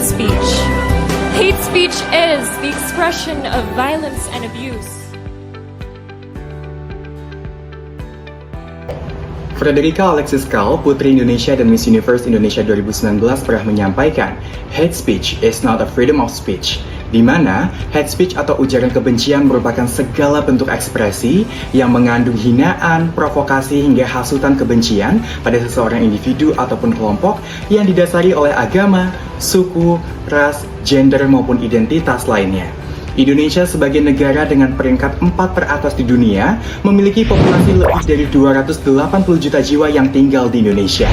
speech. Hate speech is the expression of violence and abuse. Frederica Alexis Kahl, Putri Indonesia dan Miss Universe Indonesia 2019 pernah menyampaikan, hate speech is not a freedom of speech, di mana hate speech atau ujaran kebencian merupakan segala bentuk ekspresi yang mengandung hinaan, provokasi hingga hasutan kebencian pada seseorang individu ataupun kelompok yang didasari oleh agama, suku, ras, gender maupun identitas lainnya. Indonesia sebagai negara dengan peringkat 4 teratas di dunia memiliki populasi lebih dari 280 juta jiwa yang tinggal di Indonesia.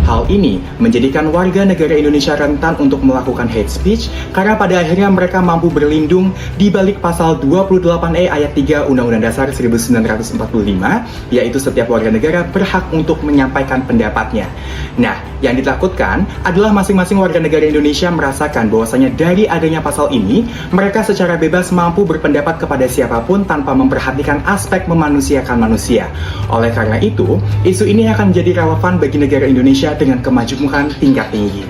Hal ini menjadikan warga negara Indonesia rentan untuk melakukan hate speech karena pada akhirnya mereka mampu berlindung di balik pasal 28E ayat 3 Undang-Undang Dasar 1945, yaitu setiap warga negara berhak untuk menyampaikan pendapatnya. Nah, yang ditakutkan adalah masing-masing warga negara Indonesia merasakan bahwasanya dari adanya pasal ini, mereka secara bebas mampu berpendapat kepada siapapun tanpa memperhatikan aspek memanusiakan manusia. Oleh karena itu, isu ini akan menjadi relevan bagi negara Indonesia dengan kemajuan tingkat tinggi.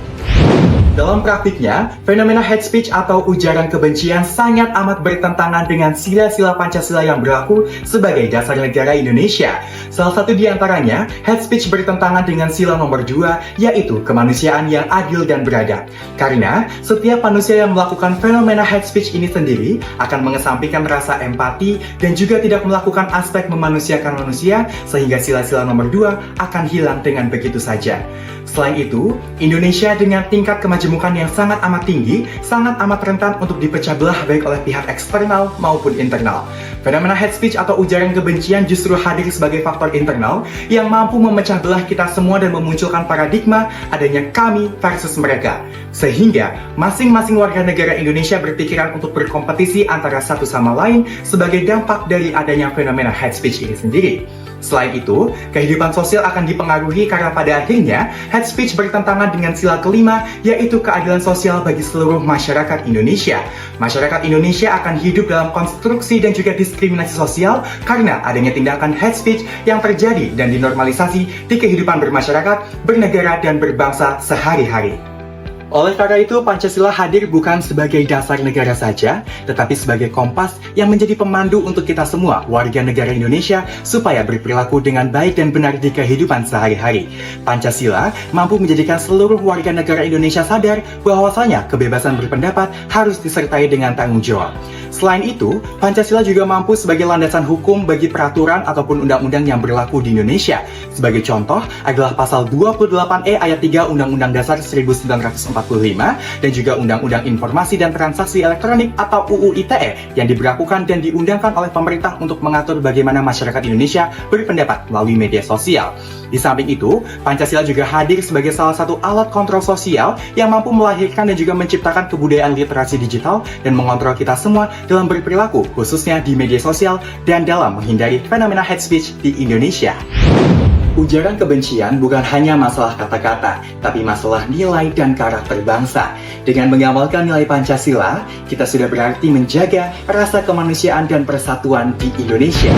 Dalam praktiknya, fenomena hate speech atau ujaran kebencian sangat amat bertentangan dengan sila-sila Pancasila yang berlaku sebagai dasar negara Indonesia. Salah satu di antaranya, hate speech bertentangan dengan sila nomor 2, yaitu kemanusiaan yang adil dan beradab. Karena setiap manusia yang melakukan fenomena hate speech ini sendiri akan mengesampingkan rasa empati dan juga tidak melakukan aspek memanusiakan manusia, sehingga sila-sila nomor 2 akan hilang dengan begitu saja. Selain itu, Indonesia dengan tingkat kemajemukan yang sangat amat tinggi, sangat amat rentan untuk dipecah belah baik oleh pihak eksternal maupun internal. Fenomena hate speech atau ujaran kebencian justru hadir sebagai faktor internal yang mampu memecah belah kita semua dan memunculkan paradigma adanya kami versus mereka. Sehingga masing-masing warga negara Indonesia berpikiran untuk berkompetisi antara satu sama lain sebagai dampak dari adanya fenomena hate speech ini sendiri. Selain itu, kehidupan sosial akan dipengaruhi karena pada akhirnya hate speech bertentangan dengan sila kelima, yaitu keadilan sosial bagi seluruh masyarakat Indonesia. Masyarakat Indonesia akan hidup dalam konstruksi dan juga diskriminasi sosial karena adanya tindakan hate speech yang terjadi dan dinormalisasi di kehidupan bermasyarakat, bernegara, dan berbangsa sehari-hari. Oleh karena itu, Pancasila hadir bukan sebagai dasar negara saja, tetapi sebagai kompas yang menjadi pemandu untuk kita semua, warga negara Indonesia, supaya berperilaku dengan baik dan benar di kehidupan sehari-hari. Pancasila mampu menjadikan seluruh warga negara Indonesia sadar bahwasanya kebebasan berpendapat harus disertai dengan tanggung jawab. Selain itu, Pancasila juga mampu sebagai landasan hukum bagi peraturan ataupun undang-undang yang berlaku di Indonesia. Sebagai contoh adalah pasal 28E ayat 3 Undang-Undang Dasar 1945 dan juga Undang-Undang Informasi dan Transaksi Elektronik atau UU ITE yang diberlakukan dan diundangkan oleh pemerintah untuk mengatur bagaimana masyarakat Indonesia berpendapat melalui media sosial. Di samping itu, Pancasila juga hadir sebagai salah satu alat kontrol sosial yang mampu melahirkan dan juga menciptakan kebudayaan literasi digital dan mengontrol kita semua dalam berperilaku, khususnya di media sosial dan dalam menghindari fenomena hate speech di Indonesia. Ujaran kebencian bukan hanya masalah kata-kata, tapi masalah nilai dan karakter bangsa. Dengan mengamalkan nilai Pancasila, kita sudah berarti menjaga rasa kemanusiaan dan persatuan di Indonesia.